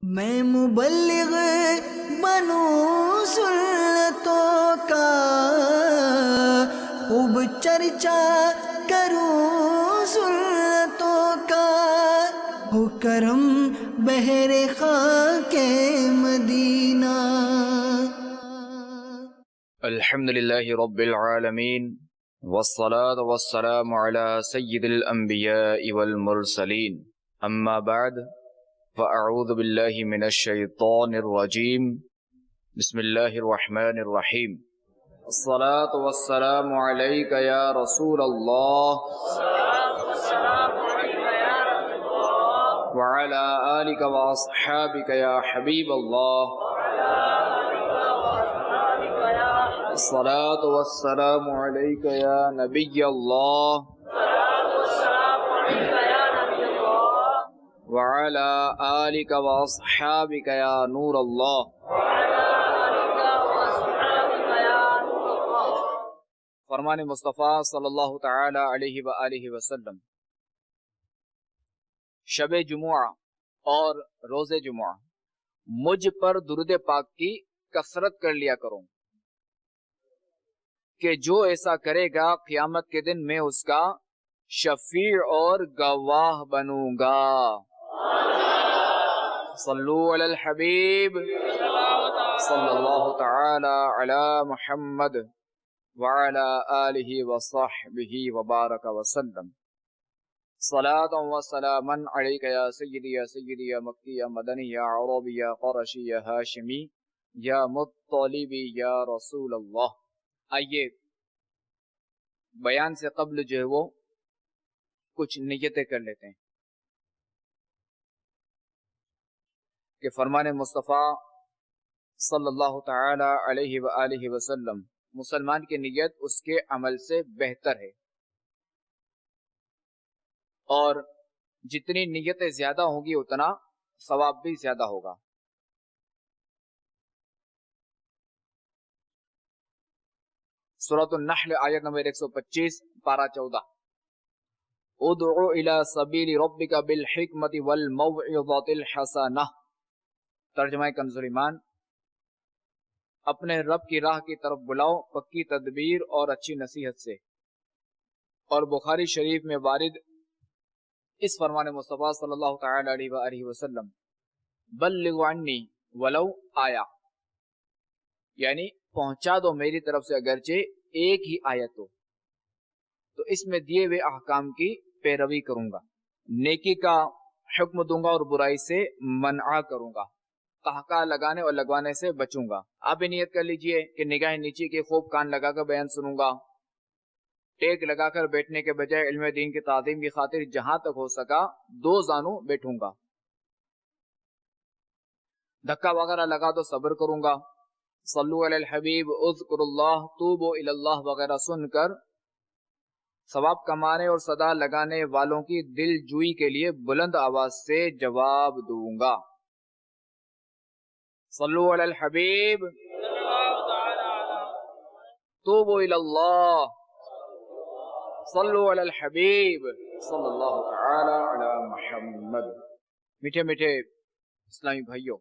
میں مبلغ بنوں سنتوں کا، خوب چرچا کروں سنتوں کا، ہو کرم بہر خاک مدینہ۔ الحمد للہ رب العالمین والصلاة والسلام على سید الانبیاء والمرسلین، اما بعد فاعوذ باللہ من الشیطان الرجیم، بسم اللہ الرحمن الرحیم۔ الصلاة والسلام علیک یا رسول اللہ وعلى آلک واصحابک یا حبیب اللہ۔ الصلاة والسلام علیک یا نبی اللہ وعلى آلک واصحابک یا نور اللہ۔ فرمان مصطفیٰ صلی اللہ تعالی علیہ وآلہ وسلم، شب جمعہ اور روز جمعہ مجھ پر درود پاک کی کثرت کر لیا کرو، کہ جو ایسا کرے گا قیامت کے دن میں اس کا شفیع اور گواہ بنوں گا۔ صلو علی الحبیب صلی اللہ تعالی علی محمد وعلی آلہ وصحبہ وبارک وسلم۔ صلاة و سلاما علیک یا سیدی یا سیدی یا مکی یا مدنی یا عربی یا قرشی یا ہاشمی یا مطلبی یا رسول اللہ۔ آئیے بیان سے قبل جو ہے وہ کچھ نیتیں کر لیتے ہیں کہ فرمان مصطفیٰ صلی اللہ تعالی علیہ وآلہ وسلم، مسلمان کی نیت اس کے عمل سے بہتر ہے، اور جتنی نیتیں زیادہ ہوں گی اتنا ثواب بھی زیادہ ہوگا۔ سورۃ النحل آیت نمبر 125 پارہ 14۔ ادعو الی سبیل ربک بالحکمت والموعظۃ الحسنہ۔ ترجمہ کنز ایمان، اپنے رب کی راہ کی طرف بلاؤ پکی تدبیر اور اچھی نصیحت سے۔ اور بخاری شریف میں وارد اس فرمان مصطفیٰ صلی اللہ تعالی علیہ وآلہ وسلم، بلغ عنی ولو آیا، یعنی پہنچا دو میری طرف سے اگرچہ ایک ہی آیت ہو، تو اس میں دیے ہوئے احکام کی پیروی کروں گا، نیکی کا حکم دوں گا اور برائی سے منع کروں گا، قہقہ لگانے اور لگوانے سے بچوں گا۔ آپ بھی نیت کر لیجئے کہ نگاہ نیچی کے خوب کان لگا کر بیان سنوں گا، ٹیک لگا کر بیٹھنے کے بجائے علم دین کی تعظیم کی خاطر جہاں تک ہو سکا دو زانوں بیٹھوں گا، دھکا وغیرہ لگا تو صبر کروں گا، صلو علی الحبیب اذکر اللہ توبوا الی اللہ وغیرہ سن کر ثواب کمانے اور صدا لگانے والوں کی دل جوئی کے لیے بلند آواز سے جواب دوں گا۔ صلو علی الحبیب توبوا الی اللہ، صلو علی الحبیب صلی اللہ تعالی علی محمد۔ میٹھے میٹھے اسلامی بھائیوں،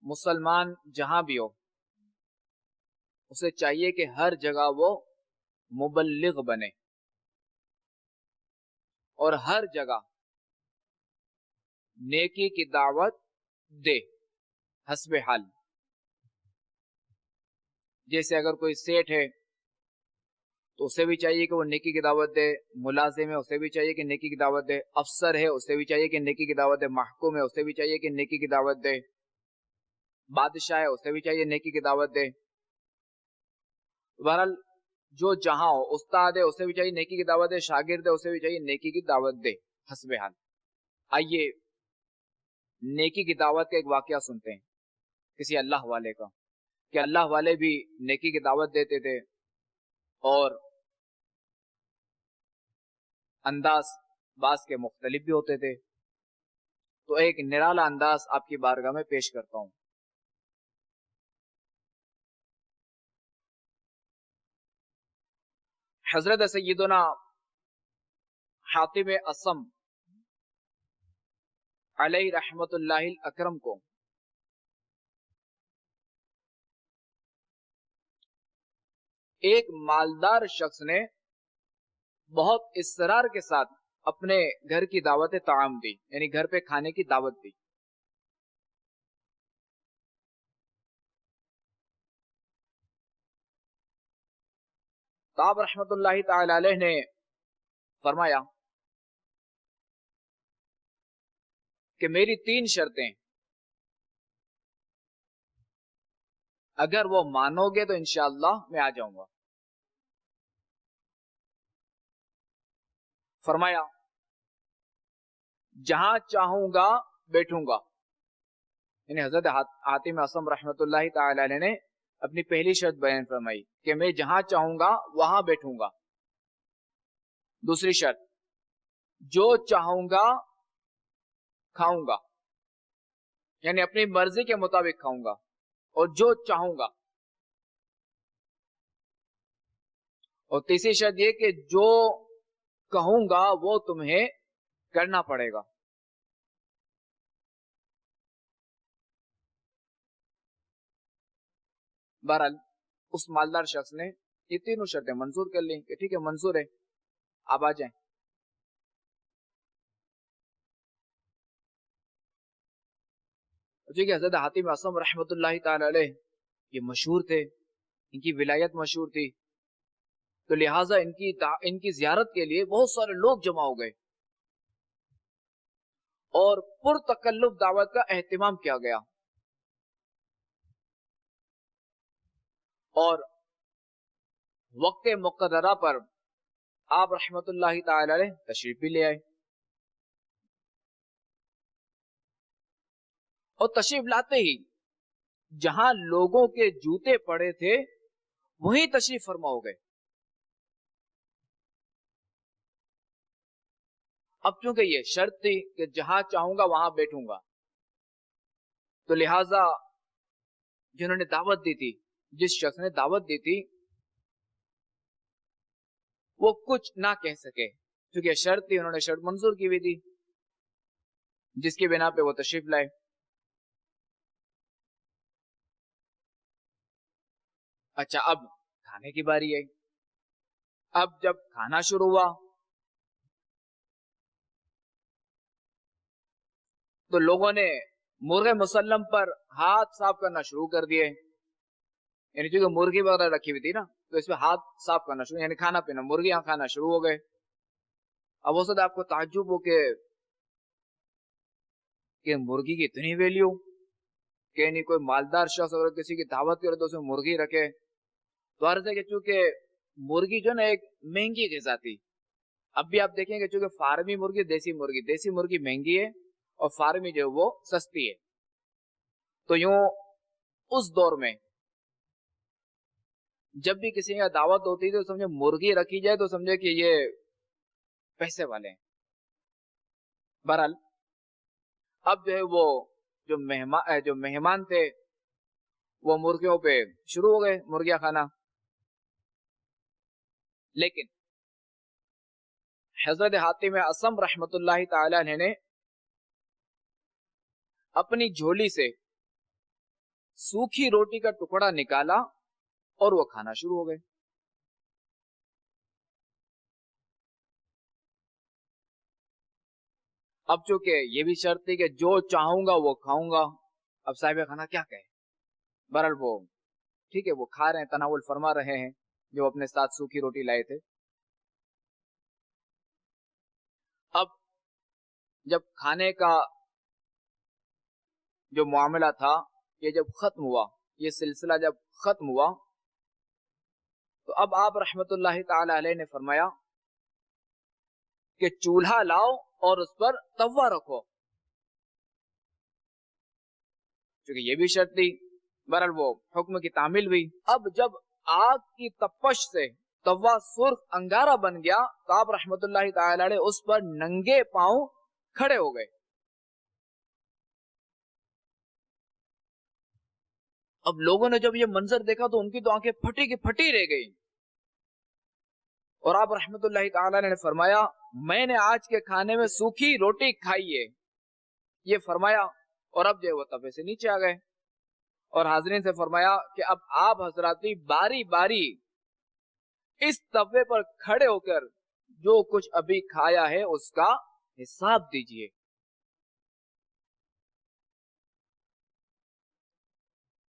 مسلمان جہاں بھی ہو اسے چاہیے کہ ہر جگہ وہ مبلغ بنے، اور ہر جگہ نیکی کی دعوت دے حسب حال۔ جیسے اگر کوئی سیٹ ہے تو اسے بھی چاہیے کہ وہ نیکی کی دعوت دے، ملازم ہے اسے بھی چاہیے کہ نیکی کی دعوت دے، افسر ہے اسے بھی چاہیے کہ نیکی کی دعوت دے، محکوم ہے اسے بھی چاہیے کہ نیکی کی دعوت دے، بادشاہ ہے اسے بھی چاہیے نیکی کی دعوت دے۔ بہرحال جو جہاں ہو، استاد ہے اسے بھی چاہیے نیکی کی دعوت دے، شاگرد ہے اسے بھی چاہیے نیکی کی دعوت دے حسب حال۔ آئیے نیکی کی دعوت کا ایک واقعہ سنتے ہیں کسی اللہ والے کا، کہ اللہ والے بھی نیکی کی دعوت دیتے تھے، اور انداز بعض کے مختلف بھی ہوتے تھے۔ تو ایک نرالا انداز آپ کی بارگاہ میں پیش کرتا ہوں۔ حضرت سیدنا حاتم اصم علیہ رحمت اللہ الاکرم کو ایک مالدار شخص نے بہت اصرار کے ساتھ اپنے گھر کی دعوت طعام دی، یعنی گھر پہ کھانے کی دعوت دی. تو آپ رحمت اللہ تعالی علیہ نے فرمایا کہ میری 3 شرطیں، اگر وہ مانو گے تو انشاءاللہ میں آ جاؤں گا. فرمایا جہاں چاہوں گا بیٹھوں گا، یعنی حضرت حاتم اصم رحمت اللہ تعالی علیہ نے اپنی پہلی شرط بیان فرمائی کہ میں جہاں چاہوں گا وہاں بیٹھوں گا. دوسری شرط، جو چاہوں گا کھاؤں گا، یعنی اپنی مرضی کے مطابق کھاؤں گا اور جو چاہوں گا. اور تیسری شرط یہ کہ جو کہوں گا وہ تمہیں کرنا پڑے گا. بہرحال اس مالدار شخص نے یہ 3 شرطیں منظور کر لیں کہ ٹھیک ہے منظور ہے، آپ آ جائیں. کہ حضرت حاتم اصم رحمت اللہ تعالی علیہ یہ مشہور تھے، ان کی ولایت مشہور تھی، تو لہٰذا ان کی زیارت کے لیے بہت سارے لوگ جمع ہو گئے اور پرتکلف دعوت کا اہتمام کیا گیا. اور وقت مقررہ پر آپ رحمت اللہ تعالی علیہ تشریف بھی لے آئے. اور تشریف لاتے ہی جہاں لوگوں کے جوتے پڑے تھے وہیں تشریف فرما ہو گئے. اب چونکہ یہ شرط تھی کہ جہاں چاہوں گا وہاں بیٹھوں گا، تو لہذا جنہوں نے دعوت دی تھی، جس شخص نے دعوت دی تھی، وہ کچھ نہ کہہ سکے کیونکہ شرط تھی، انہوں نے شرط منظور کی ہوئی تھی، جس کی بنا پہ وہ تشریف لائے. اچھا اب کھانے کی باری ہے. اب جب کھانا شروع ہوا تو لوگوں نے مرغ مسلم پر ہاتھ صاف کرنا شروع کر دیے، یعنی چونکہ مرغی وغیرہ رکھی ہوئی تھی نا تو اس پہ ہاتھ صاف کرنا شروع، یعنی کھانا پینا مرغیاں کھانا شروع ہو گئے. اب ہو سکتا ہے آپ کو تعجب ہو کہ مرغی کی اتنی ویلیو کہ نہیں کوئی مالدار شخص اگر کسی کی دعوت کرے تو اس میں مرغی رکھے. تو عرض ہے کہ چونکہ مرغی جو نا ایک مہنگی غذا تھی، اب بھی آپ دیکھیں گے چونکہ فارمی مرغی دیسی مرغی مہنگی ہے اور فارمی جو وہ سستی ہے. تو یوں اس دور میں جب بھی کسی کا دعوت ہوتی تھی تو سمجھے مرغی رکھی جائے تو سمجھے کہ یہ پیسے والے ہیں. بہرحال اب جو ہے وہ جو مہمان تھے وہ مرغیوں پہ شروع ہو گئے مرغیاں کھانا. لیکن حضرت حاتم اصم رحمت اللہ تعالی عنہ نے اپنی جھولی سے سوکھی روٹی کا ٹکڑا نکالا اور وہ کھانا شروع ہو گئے. اب چونکہ یہ بھی شرط تھی کہ جو چاہوں گا وہ کھاؤں گا، اب صاحب کھانا کیا کہے. بہرحال وہ ٹھیک ہے وہ کھا رہے ہیں، تناول فرما رہے ہیں جو اپنے ساتھ سوکھی روٹی لائے تھے. اب جب کھانے کا جو معاملہ تھا یہ جب ختم ہوا، یہ سلسلہ جب ختم ہوا تو اب آپ رحمت اللہ تعالی علیہ نے فرمایا کہ چولہا لاؤ اور اس پر توا رکھو، کیونکہ یہ بھی شرط تھی. بہرحال وہ حکم کی تعمیل ہوئی. اب جب آگ کی تپش سے توا سرخ انگارہ بن گیا تو آپ رحمت اللہ تعالی علیہ اس پر ننگے پاؤں کھڑے ہو گئے. اب لوگوں نے جب یہ منظر دیکھا تو ان کی تو آنکھیں پھٹی کی پھٹی رہ گئی اور آپ رحمت اللہ تعالی نے فرمایا میں نے آج کے کھانے میں سوکھی روٹی کھائی ہے، یہ فرمایا اور اب جو ہے وہ تبے سے نیچے آ گئے اور حاضرین سے فرمایا کہ اب آپ حضرات بھی باری باری اس تبے پر کھڑے ہو کر جو کچھ ابھی کھایا ہے اس کا حساب دیجئے.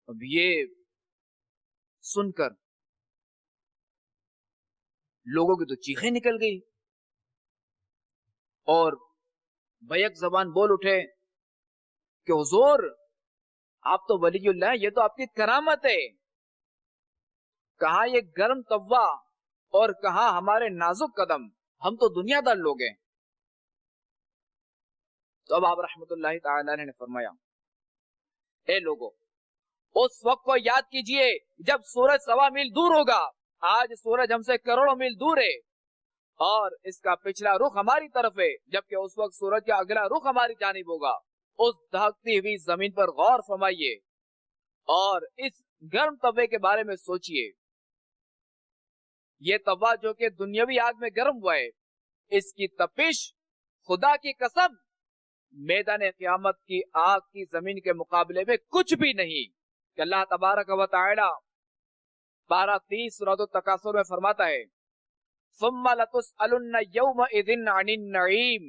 اب یہ سن کر لوگوں کی تو چیخیں نکل گئی اور بیک زبان بول اٹھے کہ حضور آپ تو ولی اللہ، یہ تو آپ کی کرامت ہے. کہاں یہ گرم توا اور کہاں ہمارے نازک قدم، ہم تو دنیا دار لوگ ہیں. تو اب آپ رحمت اللہ تعالی علیہ نے فرمایا اے لوگو، اس وقت کو یاد کیجئے جب سورج 1.25 میل دور ہوگا. آج سورج ہم سے کروڑوں میل دور ہے اور اس کا پچھلا رخ ہماری طرف ہے، جبکہ اس وقت سورج کا اگلا رخ ہماری جانب ہوگا. اس دھکتی ہوئی زمین پر غور فرمائیے اور اس گرم توے کے بارے میں سوچئے. یہ توا جو کہ دنیاوی آگ میں گرم ہوا ہے، اس کی تپش خدا کی قسم میدان قیامت کی آگ کی زمین کے مقابلے میں کچھ بھی نہیں. کہ اللہ تبارک و تعالی پارہ 30 سورۃ التکاثر میں فرماتا ہے ثم لتسألن یومئذ عن النعیم،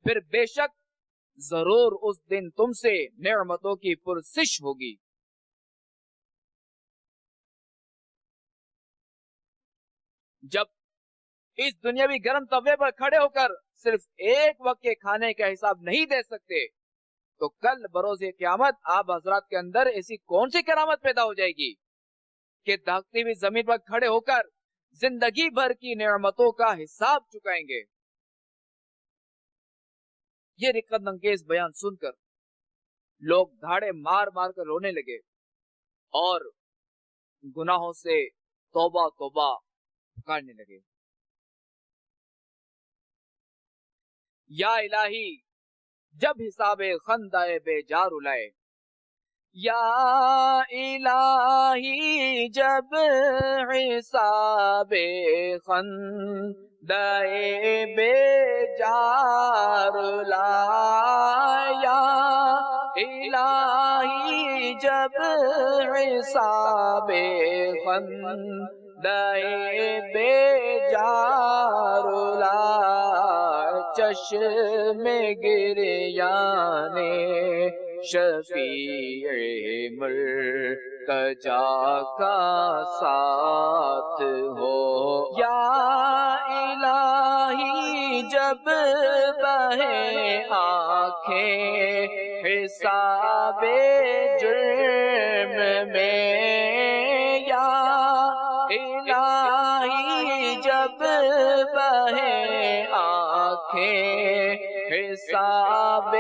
پھر بے شک ضرور اس دن تم سے نعمتوں کی پرسش ہوگی. جب اس دنیاوی گرم توے پر کھڑے ہو کر صرف ایک وقت کے کھانے کا حساب نہیں دے سکتے تو کل بروز قیامت آپ حضرات کے اندر ایسی کون سی کرامت پیدا ہو جائے گی کہ دھکتی ہوئی زمین پر کھڑے ہو کر زندگی بھر کی نعمتوں کا حساب چکائیں گے. یہ رقت انگیز بیان سن کر لوگ دھاڑے مار مار کر رونے لگے اور گناہوں سے توبہ توبہ پکارنے لگے. یا الہی، جب حساب خندہ بے جار اولائے، یا الہی جب حساب خندہ بے جار اولائے، یا الہی جب حساب خندہ بے جار اولائے، چشم گریان شفیع مرتجا کا ساتھ ہو. یا الہی جب بہے آنکھیں حساب جرم میں، یا الہی جب بہے آنکھیں حساب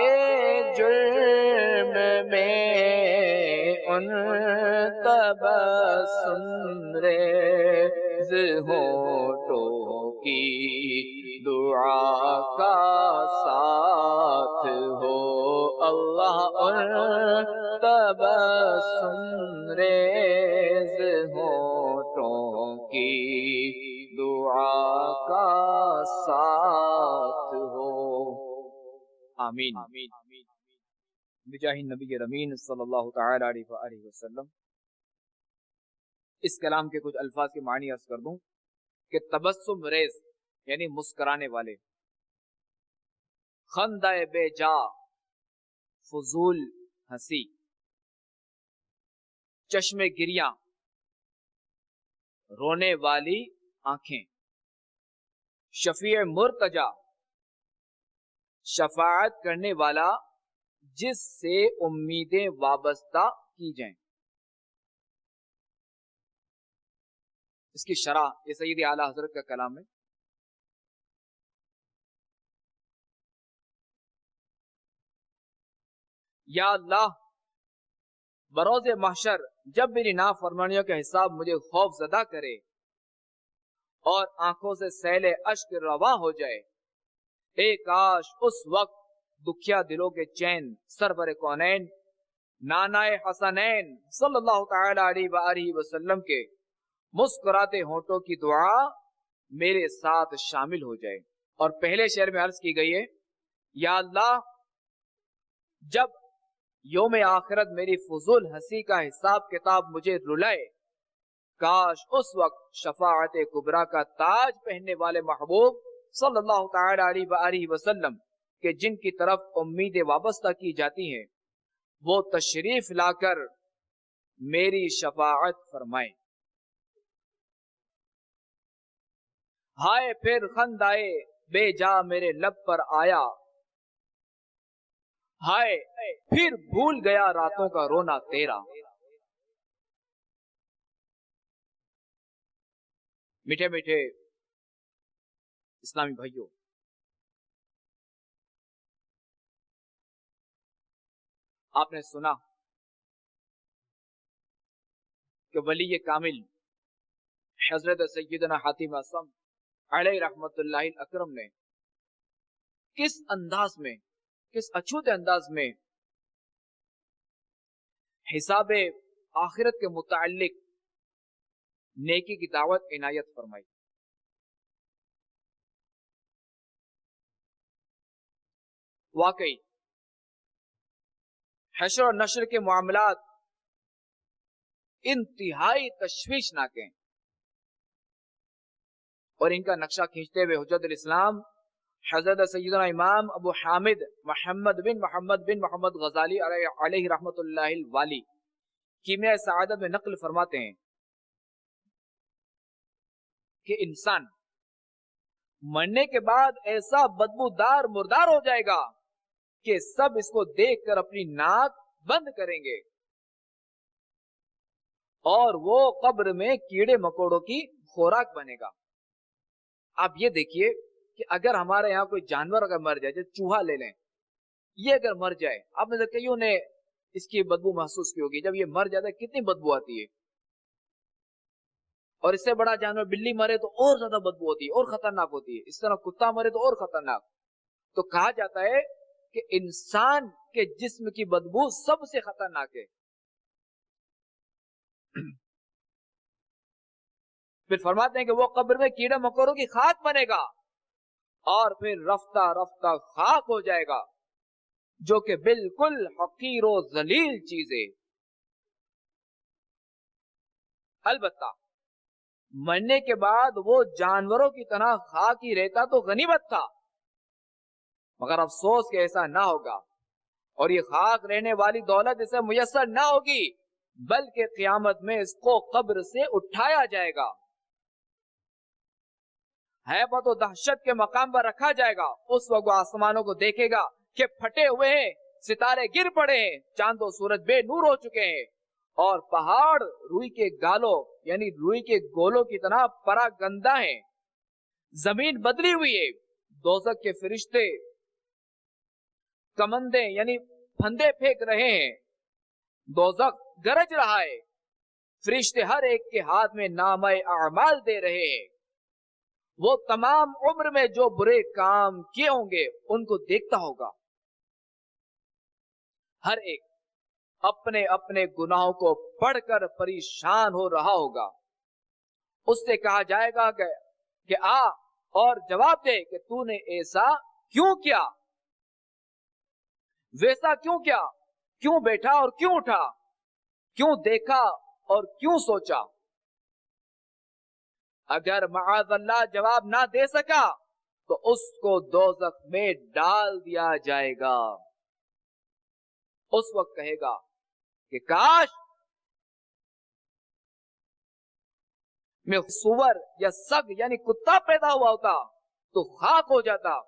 جرم میں، ان تبسم ریز ہونٹوں کی دعا کا ساتھ ہو. اللہ ان تبسم ریز ہونٹوں کی دعا کا ساتھ ہو. آمین. بجاہ نبی رمین صلی اللہ تعالی علیہ وآلہ وسلم. اس کلام کے کچھ الفاظ کے معنی عرض کر دوں کہ تبسم ریز یعنی مسکرانے والے، خندہ بے جا فضول ہنسی، چشم گریاں رونے والی آنکھیں، شفیع مرتجا شفاعت کرنے والا جس سے امیدیں وابستہ کی جائیں. اس کی شرح یہ سید اعلیٰ حضرت کا کلام ہے. یا اللہ، بروز محشر جب میری نافرمانیوں کا حساب مجھے خوف زدہ کرے اور آنکھوں سے سیل اشک رواں ہو جائے، اے کاش اس وقت دکھیا دلوں کے چین سرور کونین نانائے حسنین صلی اللہ تعالی علیہ وآلہ وسلم کے مسکراتے ہونٹوں کی دعا میرے ساتھ شامل ہو جائے. اور پہلے شعر میں عرض کی گئی ہے یا اللہ، جب یوم آخرت میری فضول ہنسی کا حساب کتاب مجھے رلائے، کاش اس وقت شفاعت کبریٰ کا تاج پہننے والے محبوب صلی اللہ تعالی علیہ وآلہ وسلم کہ جن کی طرف امیدیں وابستہ کی جاتی ہیں وہ تشریف لا کر میری شفاعت فرمائیں۔ ہائے پھر خندائے بے جا میرے لب پر آیا، ہائے پھر بھول گیا راتوں کا رونا تیرا۔ میٹھے میٹھے اسلامی بھائیوں، آپ نے سنا کہ ولی کامل حضرت سیدنا حاتم اصم علیہ رحمت اللہ الاکرم نے کس انداز میں، کس اچھوتے انداز میں حساب آخرت کے متعلق نیکی کی دعوت عنایت فرمائی۔ واقعی حشر اور نشر کے معاملات انتہائی تشویشناک ہیں، اور ان کا نقشہ کھینچتے ہوئے حجت الاسلام حضرت سیدنا امام ابو حامد محمد بن محمد غزالی علیہ رحمت اللہ الوالی کیمیاء سعادت میں نقل فرماتے ہیں کہ انسان مرنے کے بعد ایسا بدبودار مردار ہو جائے گا کہ سب اس کو دیکھ کر اپنی ناک بند کریں گے، اور وہ قبر میں کیڑے مکوڑوں کی خوراک بنے گا۔ آپ یہ دیکھیے کہ اگر ہمارے یہاں کوئی جانور اگر مر جائے، جیسے چوہا لے لیں، یہ اگر مر جائے، آپ نے کئیوں نے اس کی بدبو محسوس کی ہوگی، جب یہ مر جاتا ہے کتنی بدبو آتی ہے، اور اس سے بڑا جانور بلی مرے تو اور زیادہ بدبو ہوتی ہے اور خطرناک ہوتی ہے، اس طرح کتا مرے تو اور خطرناک۔ تو کہا جاتا ہے کہ انسان کے جسم کی بدبو سب سے خطرناک ہے۔ پھر فرماتے ہیں کہ وہ قبر میں کیڑے مکوڑوں کی خاک بنے گا، اور پھر رفتہ رفتہ خاک ہو جائے گا، جو کہ بالکل حقیر و ذلیل چیز ہے۔ البتہ مرنے کے بعد وہ جانوروں کی طرح خاک ہی رہتا تو غنیمت تھا، مگر افسوس کہ ایسا نہ ہوگا، اور یہ خاک رہنے والی دولت اسے میسر نہ ہوگی، بلکہ قیامت میں اس کو قبر سے اٹھایا جائے گا، ہیبت و دہشت کے مقام پر رکھا جائے گا۔ اس وقت وہ آسمانوں کو دیکھے گا کہ پھٹے ہوئے ہیں، ستارے گر پڑے ہیں، چاند و سورج بے نور ہو چکے ہیں، اور پہاڑ روئی کے گالوں یعنی روئی کے گولوں کی طرح پراگندہ ہیں، زمین بدلی ہوئی ہے، دوزخ کے فرشتے کمندے یعنی پھندے پھینک رہے ہیں، دوزخ گرج رہا ہے، فرشتے ہر ایک کے ہاتھ میں نامہ اعمال دے رہے ہیں، وہ تمام عمر میں جو برے کام کیے ہوں گے ان کو دیکھتا ہوگا، ہر ایک اپنے اپنے گناہوں کو پڑھ کر پریشان ہو رہا ہوگا۔ اس سے کہا جائے گا کہ آ اور جواب دے کہ تو نے ایسا کیوں کیا، ویسا کیوں کیا، کیوں بیٹھا اور کیوں اٹھا، کیوں دیکھا اور کیوں سوچا۔ اگر معاذ اللہ جواب نہ دے سکا تو اس کو دوزخ میں ڈال دیا جائے گا۔ اس وقت کہے گا کہ کاش میں سور یا سگ یعنی کتا پیدا ہوا ہوتا تو خاک ہو جاتا،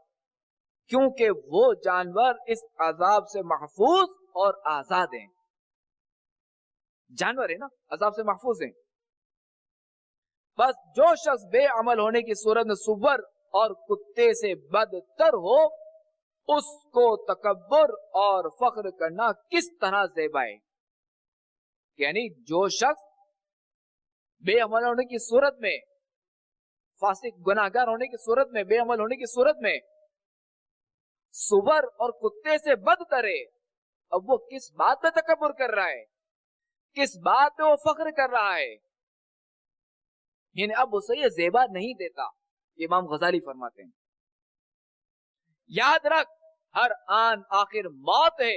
کیونکہ وہ جانور اس عذاب سے محفوظ اور آزاد ہیں۔ جانور ہے نا، عذاب سے محفوظ ہیں۔ بس جو شخص بے عمل ہونے کی صورت میں سور اور کتے سے بدتر ہو، اس کو تکبر اور فخر کرنا کس طرح زیبا ہے۔ یعنی جو شخص بے عمل ہونے کی صورت میں، فاسق گناہگار ہونے کی صورت میں، بے عمل ہونے کی صورت میں سور اور کتے سے بدتر ہے، اب وہ کس بات پہ تکبر کر رہا ہے، کس بات پہ وہ فخر کر رہا ہے، یعنی اب اسے یہ زیبا نہیں دیتا۔ امام غزالی فرماتے ہیں یاد رکھ ہر آن آخر موت ہے،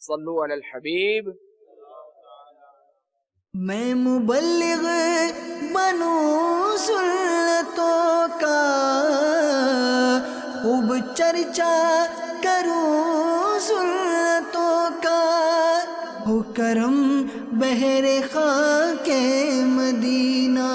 صلو علی الحبیب. میں مبلغ بنوں سنتوں کا، خوب چرچا کروں سنتوں کا، ہو کرم بہر خاک مدینہ.